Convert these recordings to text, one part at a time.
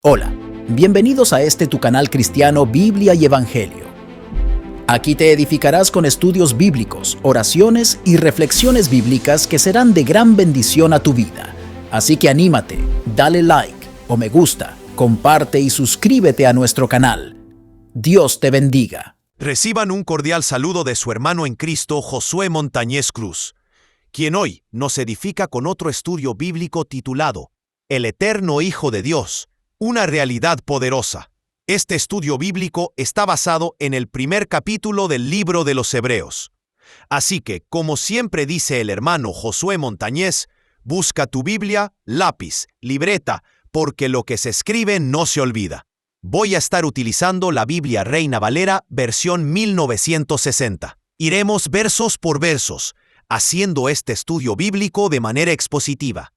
Hola, bienvenidos a tu canal cristiano Biblia y Evangelio. Aquí te edificarás con estudios bíblicos, oraciones y reflexiones bíblicas que serán de gran bendición a tu vida. Así que anímate, dale like o me gusta, comparte y suscríbete a nuestro canal. Dios te bendiga. Reciban un cordial saludo de su hermano en Cristo, Josué Montañez Cruz, quien hoy nos edifica con otro estudio bíblico titulado El Eterno Hijo de Dios, una realidad poderosa. Este estudio bíblico está basado en el primer capítulo del libro de los Hebreos. Así que, como siempre dice el hermano Josué Montañez, busca tu Biblia, lápiz, libreta, porque lo que se escribe no se olvida. Voy a estar utilizando la Biblia Reina Valera, versión 1960. Iremos versos por versos, haciendo este estudio bíblico de manera expositiva.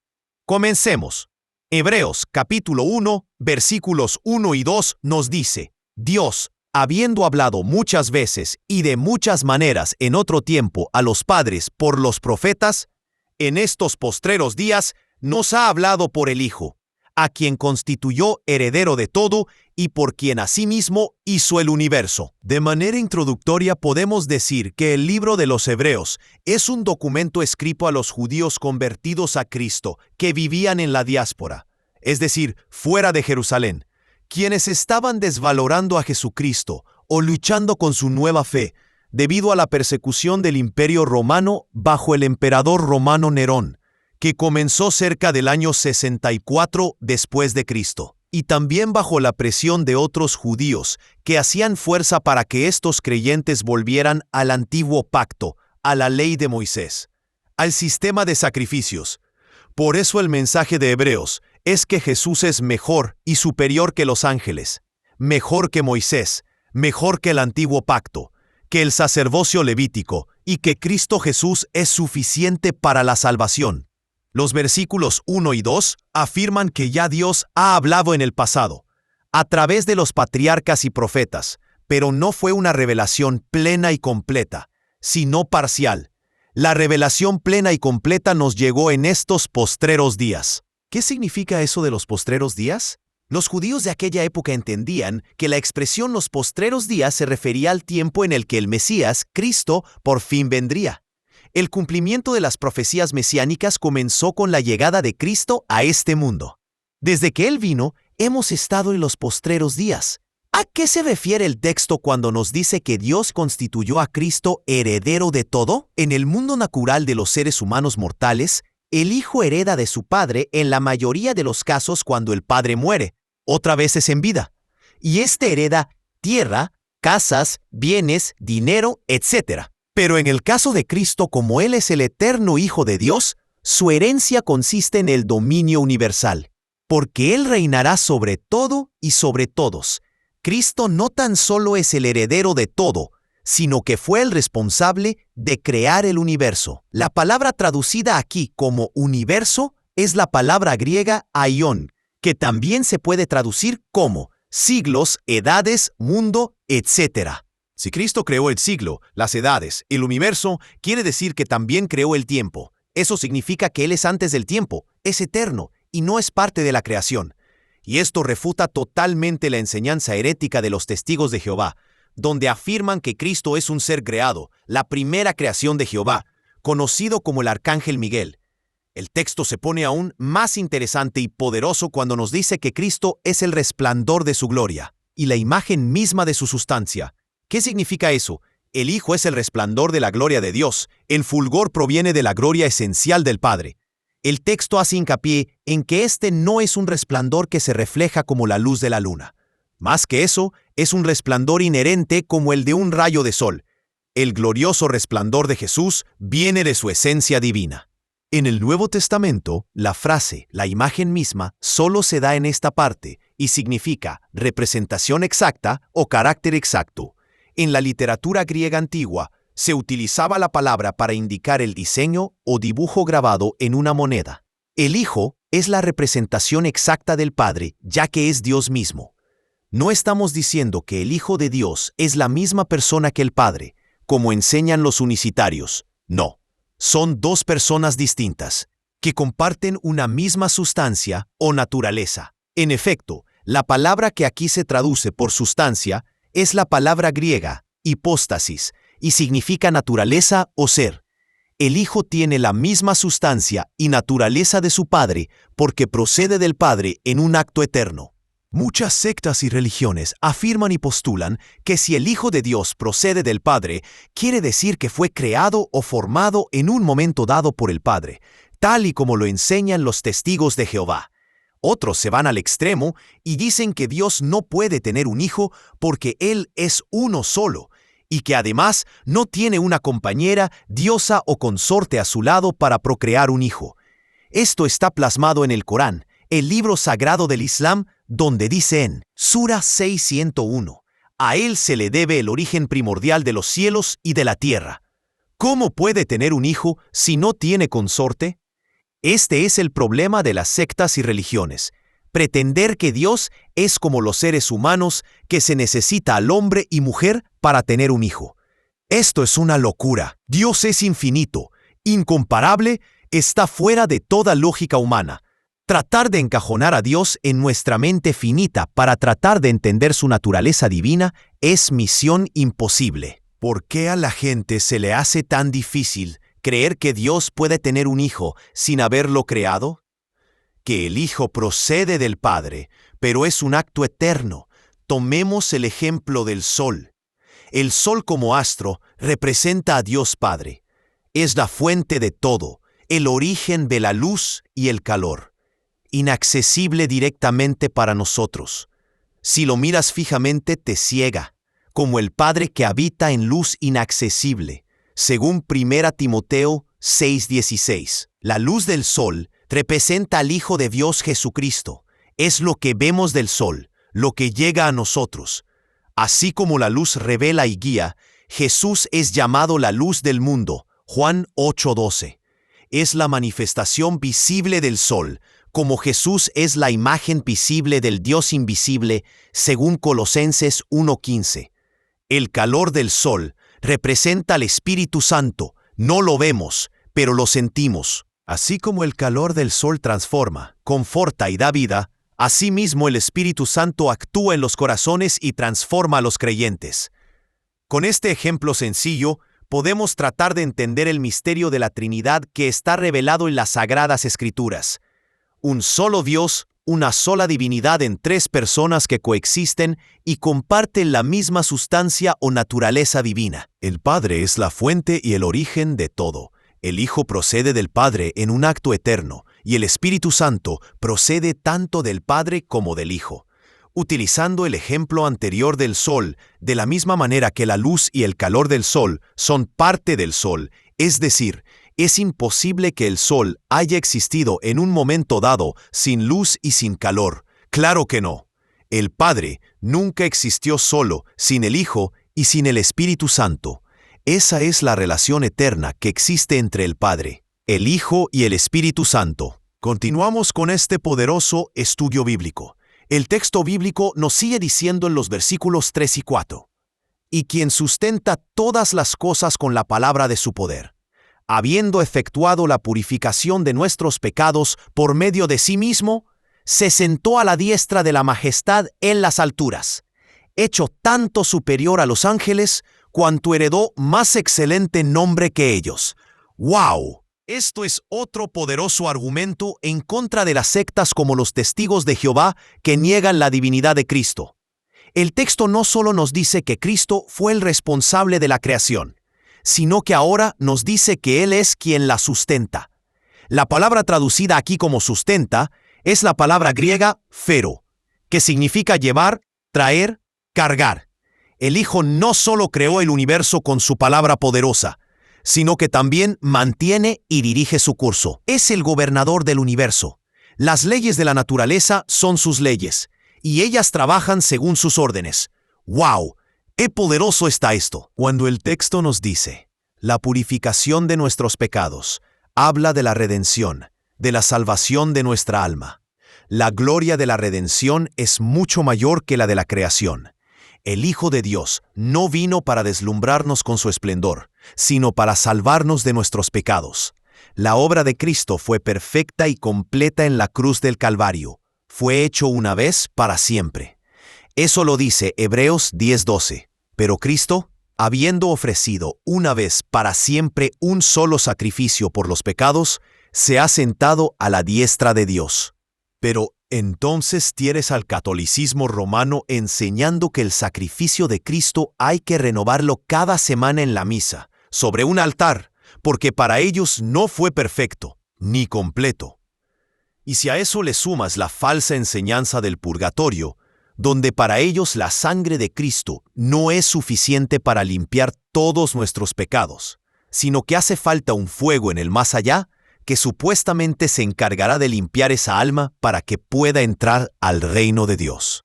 Comencemos. Hebreos capítulo 1, versículos 1 y 2 nos dice: Dios, habiendo hablado muchas veces y de muchas maneras en otro tiempo a los padres por los profetas, en estos postreros días nos ha hablado por el Hijo, a quien constituyó heredero de todo y por quien asimismo hizo el universo. De manera introductoria podemos decir que el libro de los Hebreos es un documento escrito a los judíos convertidos a Cristo que vivían en la diáspora, es decir, fuera de Jerusalén, quienes estaban desvalorando a Jesucristo o luchando con su nueva fe debido a la persecución del Imperio Romano bajo el emperador romano Nerón, que comenzó cerca del año 64 después de Cristo, y también bajo la presión de otros judíos que hacían fuerza para que estos creyentes volvieran al antiguo pacto, a la ley de Moisés, al sistema de sacrificios. Por eso el mensaje de Hebreos es que Jesús es mejor y superior que los ángeles, mejor que Moisés, mejor que el antiguo pacto, que el sacerdocio levítico, y que Cristo Jesús es suficiente para la salvación. Los versículos 1 y 2 afirman que ya Dios ha hablado en el pasado, a través de los patriarcas y profetas, pero no fue una revelación plena y completa, sino parcial. La revelación plena y completa nos llegó en estos postreros días. ¿Qué significa eso de los postreros días? Los judíos de aquella época entendían que la expresión los postreros días se refería al tiempo en el que el Mesías, Cristo, por fin vendría. El cumplimiento de las profecías mesiánicas comenzó con la llegada de Cristo a este mundo. Desde que Él vino, hemos estado en los postreros días. ¿A qué se refiere el texto cuando nos dice que Dios constituyó a Cristo heredero de todo? En el mundo natural de los seres humanos mortales, el Hijo hereda de su Padre en la mayoría de los casos cuando el Padre muere, otras veces en vida. Y este hereda tierra, casas, bienes, dinero, etc. Pero en el caso de Cristo, como Él es el eterno Hijo de Dios, su herencia consiste en el dominio universal, porque Él reinará sobre todo y sobre todos. Cristo no tan solo es el heredero de todo, sino que fue el responsable de crear el universo. La palabra traducida aquí como universo es la palabra griega aion, que también se puede traducir como siglos, edades, mundo, etc. Si Cristo creó el siglo, las edades, el universo, quiere decir que también creó el tiempo. Eso significa que Él es antes del tiempo, es eterno y no es parte de la creación. Y esto refuta totalmente la enseñanza herética de los testigos de Jehová, donde afirman que Cristo es un ser creado, la primera creación de Jehová, conocido como el Arcángel Miguel. El texto se pone aún más interesante y poderoso cuando nos dice que Cristo es el resplandor de su gloria y la imagen misma de su sustancia. ¿Qué significa eso? El Hijo es el resplandor de la gloria de Dios. El fulgor proviene de la gloria esencial del Padre. El texto hace hincapié en que este no es un resplandor que se refleja como la luz de la luna. Más que eso, es un resplandor inherente como el de un rayo de sol. El glorioso resplandor de Jesús viene de su esencia divina. En el Nuevo Testamento, la frase, la imagen misma, solo se da en esta parte y significa representación exacta o carácter exacto. En la literatura griega antigua, se utilizaba la palabra para indicar el diseño o dibujo grabado en una moneda. El Hijo es la representación exacta del Padre, ya que es Dios mismo. No estamos diciendo que el Hijo de Dios es la misma persona que el Padre, como enseñan los unicitarios. No, son dos personas distintas, que comparten una misma sustancia o naturaleza. En efecto, La palabra que aquí se traduce por sustancia es la palabra griega, hipóstasis, y significa naturaleza o ser. El Hijo tiene la misma sustancia y naturaleza de su Padre porque procede del Padre en un acto eterno. Muchas sectas y religiones afirman y postulan que si el Hijo de Dios procede del Padre, quiere decir que fue creado o formado en un momento dado por el Padre, tal y como lo enseñan los testigos de Jehová. Otros se van al extremo y dicen que Dios no puede tener un hijo porque Él es uno solo, y que además no tiene una compañera, diosa o consorte a su lado para procrear un hijo. Esto está plasmado en el Corán, el libro sagrado del Islam, donde dice en Sura 601, a Él se le debe el origen primordial de los cielos y de la tierra. ¿Cómo puede tener un hijo si no tiene consorte? Este es el problema de las sectas y religiones. Pretender que Dios es como los seres humanos, que se necesita al hombre y mujer para tener un hijo. Esto es una locura. Dios es infinito, incomparable, está fuera de toda lógica humana. Tratar de encajonar a Dios en nuestra mente finita para tratar de entender su naturaleza divina es misión imposible. ¿Por qué a la gente se le hace tan difícil creer que Dios puede tener un hijo sin haberlo creado? Que el Hijo procede del Padre, pero es un acto eterno. Tomemos el ejemplo del Sol. El Sol como astro representa a Dios Padre. Es la fuente de todo, el origen de la luz y el calor. Inaccesible directamente para nosotros. Si lo miras fijamente te ciega, como el Padre que habita en luz inaccesible, según 1 Timoteo 6:16. La luz del Sol representa al Hijo de Dios Jesucristo. Es lo que vemos del Sol, lo que llega a nosotros. Así como la luz revela y guía, Jesús es llamado la luz del mundo, Juan 8:12. Es la manifestación visible del Sol, como Jesús es la imagen visible del Dios invisible, según Colosenses 1:15. El calor del Sol representa al Espíritu Santo. No lo vemos, pero lo sentimos. Así como el calor del Sol transforma, conforta y da vida, asimismo el Espíritu Santo actúa en los corazones y transforma a los creyentes. Con este ejemplo sencillo, podemos tratar de entender el misterio de la Trinidad que está revelado en las Sagradas Escrituras. Un solo Dios, una sola divinidad en tres personas que coexisten y comparten la misma sustancia o naturaleza divina. El Padre es la fuente y el origen de todo. El Hijo procede del Padre en un acto eterno, y el Espíritu Santo procede tanto del Padre como del Hijo. Utilizando el ejemplo anterior del Sol, de la misma manera que la luz y el calor del Sol son parte del Sol, es decir, es imposible que el Sol haya existido en un momento dado sin luz y sin calor. Claro que no. El Padre nunca existió solo, sin el Hijo y sin el Espíritu Santo. Esa es la relación eterna que existe entre el Padre, el Hijo y el Espíritu Santo. Continuamos con este poderoso estudio bíblico. El texto bíblico nos sigue diciendo en los versículos 3 y 4. Y quien sustenta todas las cosas con la palabra de su poder, habiendo efectuado la purificación de nuestros pecados por medio de sí mismo, se sentó a la diestra de la majestad en las alturas, hecho tanto superior a los ángeles, cuanto heredó más excelente nombre que ellos. ¡Wow! Esto es otro poderoso argumento en contra de las sectas como los Testigos de Jehová que niegan la divinidad de Cristo. El texto no solo nos dice que Cristo fue el responsable de la creación, sino que ahora nos dice que Él es quien la sustenta. La palabra traducida aquí como sustenta es la palabra griega phero, que significa llevar, traer, cargar. El Hijo no solo creó el universo con su palabra poderosa, sino que también mantiene y dirige su curso. Es el gobernador del universo. Las leyes de la naturaleza son sus leyes, y ellas trabajan según sus órdenes. ¡Wow! ¡Qué poderoso está esto! Cuando el texto nos dice, la purificación de nuestros pecados, habla de la redención, de la salvación de nuestra alma. La gloria de la redención es mucho mayor que la de la creación. El Hijo de Dios no vino para deslumbrarnos con su esplendor, sino para salvarnos de nuestros pecados. La obra de Cristo fue perfecta y completa en la cruz del Calvario. fue hecho una vez para siempre. Eso lo dice Hebreos 10:12. Pero Cristo, habiendo ofrecido una vez para siempre un solo sacrificio por los pecados, se ha sentado a la diestra de Dios. Pero entonces tienes al catolicismo romano enseñando que el sacrificio de Cristo hay que renovarlo cada semana en la misa, sobre un altar, porque para ellos no fue perfecto, ni completo. Y si a eso le sumas la falsa enseñanza del purgatorio, donde para ellos la sangre de Cristo no es suficiente para limpiar todos nuestros pecados, sino que hace falta un fuego en el más allá que supuestamente se encargará de limpiar esa alma para que pueda entrar al reino de Dios.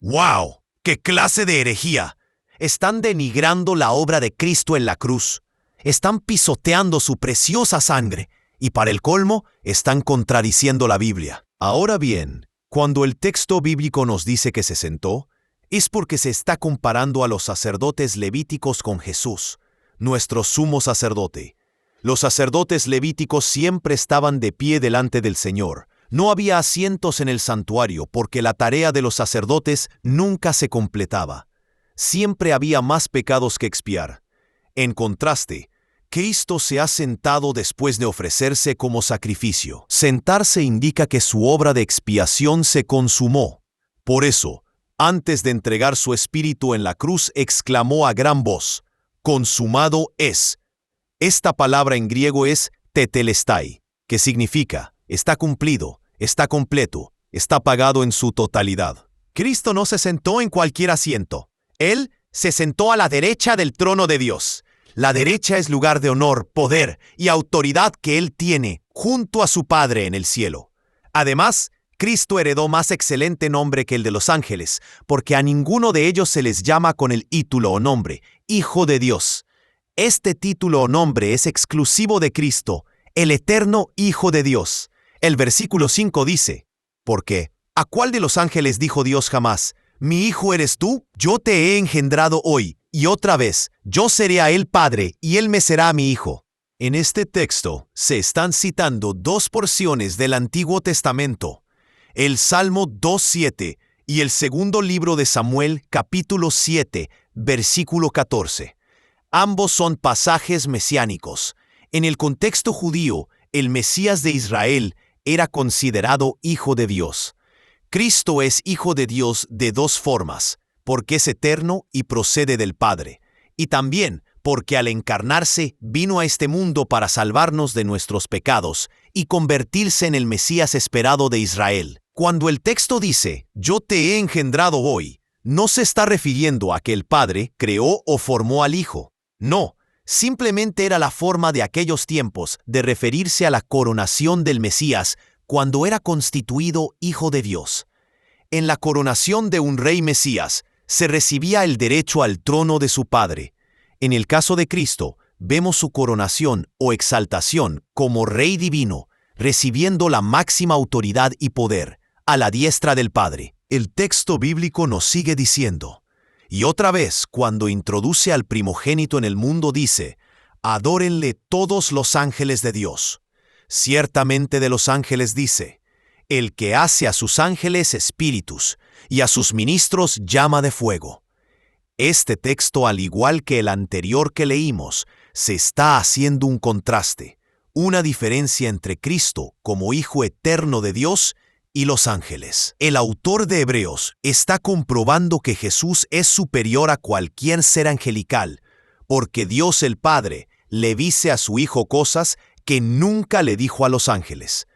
¡Wow! ¡Qué clase de herejía! Están denigrando la obra de Cristo en la cruz. Están pisoteando su preciosa sangre y para el colmo están contradiciendo la Biblia. Ahora bien, cuando el texto bíblico nos dice que se sentó, es porque se está comparando a los sacerdotes levíticos con Jesús, nuestro sumo sacerdote. Los sacerdotes levíticos siempre estaban de pie delante del Señor. No había asientos en el santuario porque la tarea de los sacerdotes nunca se completaba. Siempre había más pecados que expiar. En contraste, Cristo se ha sentado después de ofrecerse como sacrificio. Sentarse indica que su obra de expiación se consumó. Por eso, antes de entregar su espíritu en la cruz, exclamó a gran voz: «Consumado es». Esta palabra en griego es tetelestai, que significa está cumplido, está completo, está pagado en su totalidad. Cristo no se sentó en cualquier asiento. Él se sentó a la derecha del trono de Dios. La derecha es lugar de honor, poder y autoridad que Él tiene junto a su Padre en el cielo. Además, Cristo heredó más excelente nombre que el de los ángeles, porque a ninguno de ellos se les llama con el título o nombre, Hijo de Dios. Este título o nombre es exclusivo de Cristo, el eterno Hijo de Dios. El versículo 5 dice: porque ¿a cuál de los ángeles dijo Dios jamás: «Mi hijo eres tú? Yo te he engendrado hoy, y otra vez, yo seré a él padre, y él me será mi hijo»? En este texto se están citando dos porciones del Antiguo Testamento, el Salmo 2:7 y el segundo libro de Samuel, capítulo 7, versículo 14. Ambos son pasajes mesiánicos. En el contexto judío, el Mesías de Israel era considerado Hijo de Dios. Cristo es Hijo de Dios de dos formas, porque es eterno y procede del Padre, y también porque al encarnarse vino a este mundo para salvarnos de nuestros pecados y convertirse en el Mesías esperado de Israel. Cuando el texto dice, «Yo te he engendrado hoy», no se está refiriendo a que el Padre creó o formó al Hijo. No, simplemente era la forma de aquellos tiempos de referirse a la coronación del Mesías cuando era constituido Hijo de Dios. En la coronación de un rey Mesías se recibía el derecho al trono de su Padre. En el caso de Cristo, vemos su coronación o exaltación como Rey divino, recibiendo la máxima autoridad y poder, a la diestra del Padre. El texto bíblico nos sigue diciendo: y otra vez, cuando introduce al primogénito en el mundo, dice: «Adórenle todos los ángeles de Dios». Ciertamente de los ángeles dice: «El que hace a sus ángeles espíritus, y a sus ministros llama de fuego». Este texto, al igual que el anterior que leímos, se está haciendo un contraste, una diferencia entre Cristo como Hijo eterno de Dios y los ángeles. El autor de Hebreos está comprobando que Jesús es superior a cualquier ser angelical, porque Dios el Padre le dice a su Hijo cosas que nunca le dijo a los ángeles.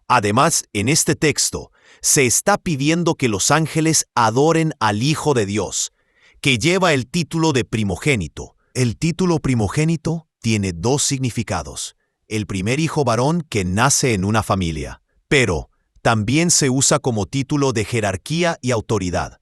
Además, en este texto, se está pidiendo que los ángeles adoren al Hijo de Dios, que lleva el título de primogénito. El título primogénito tiene dos significados: el primer hijo varón que nace en una familia, pero también se usa como título de jerarquía y autoridad.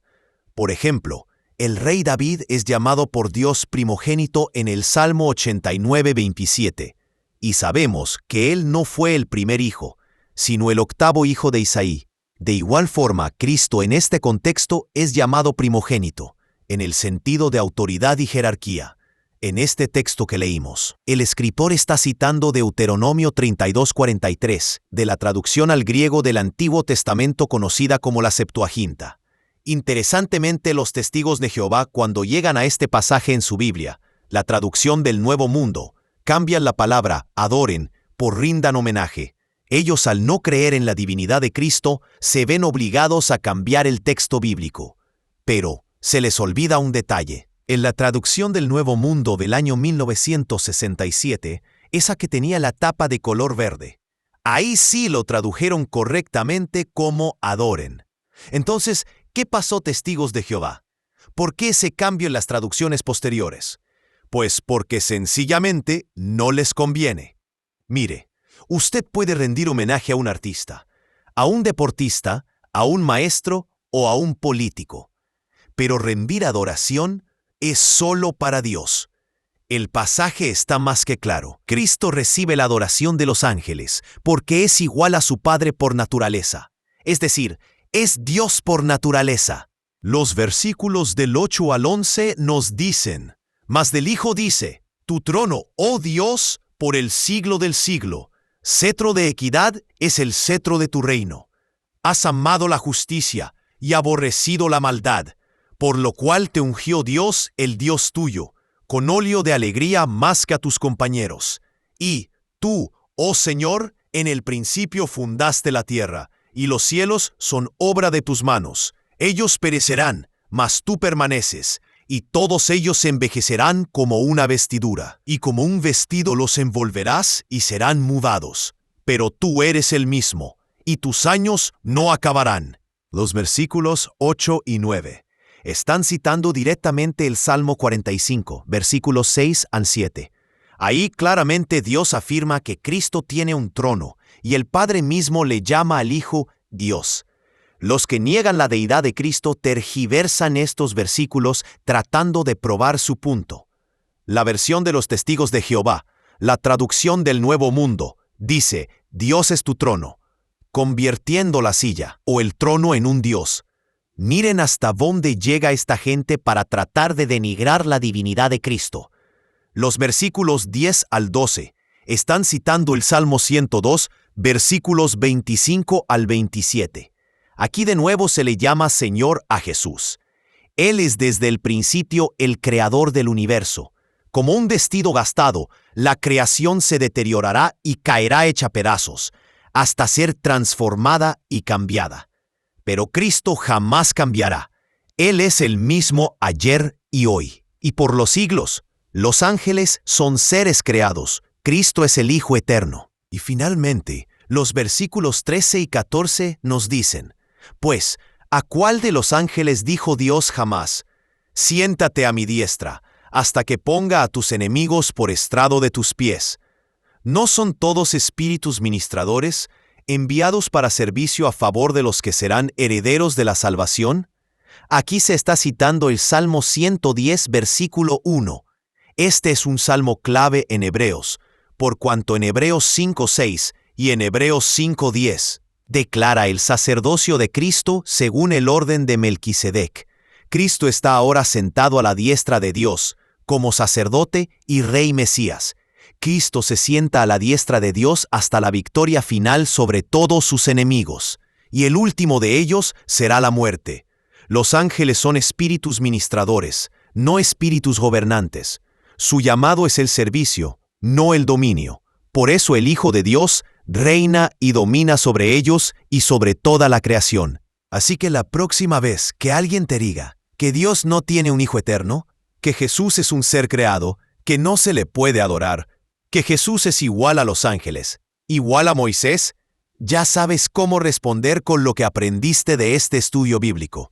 Por ejemplo, el rey David es llamado por Dios primogénito en el Salmo 89:27, y sabemos que él no fue el primer hijo, sino el octavo hijo de Isaí. De igual forma, Cristo en este contexto es llamado primogénito, en el sentido de autoridad y jerarquía. En este texto que leímos, el escritor está citando Deuteronomio 32:43, de la traducción al griego del Antiguo Testamento conocida como la Septuaginta. Interesantemente, los testigos de Jehová, cuando llegan a este pasaje en su Biblia, la traducción del Nuevo Mundo, cambian la palabra adoren por rindan homenaje. Ellos, al no creer en la divinidad de Cristo, se ven obligados a cambiar el texto bíblico. Pero se les olvida un detalle. En la traducción del Nuevo Mundo del año 1967, esa que tenía la tapa de color verde, ahí sí lo tradujeron correctamente como adoren. Entonces, ¿qué pasó, testigos de Jehová? ¿Por qué ese cambio en las traducciones posteriores? Pues porque sencillamente no les conviene. Mire, usted puede rendir homenaje a un artista, a un deportista, a un maestro o a un político. Pero rendir adoración es solo para Dios. El pasaje está más que claro. Cristo recibe la adoración de los ángeles porque es igual a su Padre por naturaleza. Es decir, es Dios por naturaleza. Los versículos del 8 al 11 nos dicen, mas del Hijo dice, tu trono, oh Dios, por el siglo del siglo. Cetro de equidad es el cetro de tu reino. Has amado la justicia y aborrecido la maldad, por lo cual te ungió Dios, el Dios tuyo, con óleo de alegría más que a tus compañeros. Y tú, oh Señor, en el principio fundaste la tierra, y los cielos son obra de tus manos. Ellos perecerán, mas tú permaneces, y todos ellos se envejecerán como una vestidura, y como un vestido los envolverás y serán mudados. Pero tú eres el mismo, y tus años no acabarán. Los versículos 8 y 9 están citando directamente el Salmo 45, versículos 6 al 7. Ahí claramente Dios afirma que Cristo tiene un trono, y el Padre mismo le llama al Hijo Dios. Los que niegan la deidad de Cristo tergiversan estos versículos tratando de probar su punto. La versión de los testigos de Jehová, la traducción del Nuevo Mundo, dice, Dios es tu trono, convirtiendo la silla o el trono en un Dios. Miren hasta dónde llega esta gente para tratar de denigrar la divinidad de Cristo. Los versículos 10 al 12 están citando el Salmo 102, versículos 25 al 27. Aquí de nuevo se le llama Señor a Jesús. Él es desde el principio el creador del universo. Como un vestido gastado, la creación se deteriorará y caerá hecha pedazos, hasta ser transformada y cambiada. Pero Cristo jamás cambiará. Él es el mismo ayer y hoy, y por los siglos. Los ángeles son seres creados. Cristo es el Hijo eterno. Y finalmente, los versículos 13 y 14 nos dicen, pues, ¿a cuál de los ángeles dijo Dios jamás? Siéntate a mi diestra, hasta que ponga a tus enemigos por estrado de tus pies. ¿No son todos espíritus ministradores, enviados para servicio a favor de los que serán herederos de la salvación? Aquí se está citando el Salmo 110, versículo 1. Este es un salmo clave en Hebreos, por cuanto en Hebreos 5:6 y en Hebreos 5:10 declara el sacerdocio de Cristo según el orden de Melquisedec. Cristo está ahora sentado a la diestra de Dios, como sacerdote y rey Mesías. Cristo se sienta a la diestra de Dios hasta la victoria final sobre todos sus enemigos, y el último de ellos será la muerte. Los ángeles son espíritus ministradores, no espíritus gobernantes. Su llamado es el servicio, no el dominio. Por eso el Hijo de Dios reina y domina sobre ellos y sobre toda la creación. Así que la próxima vez que alguien te diga que Dios no tiene un Hijo eterno, que Jesús es un ser creado, que no se le puede adorar, que Jesús es igual a los ángeles, igual a Moisés, ya sabes cómo responder con lo que aprendiste de este estudio bíblico.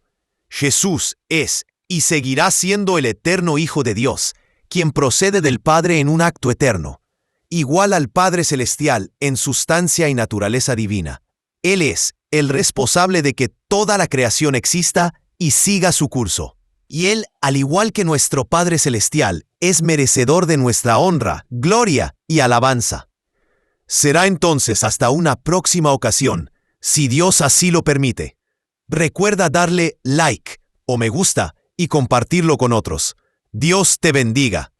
Jesús es y seguirá siendo el eterno Hijo de Dios, quien procede del Padre en un acto eterno, igual al Padre Celestial en sustancia y naturaleza divina. Él es el responsable de que toda la creación exista y siga su curso. Y Él, al igual que nuestro Padre Celestial, es merecedor de nuestra honra, gloria y alabanza. Será entonces hasta una próxima ocasión, si Dios así lo permite. Recuerda darle like o me gusta y compartirlo con otros. Dios te bendiga.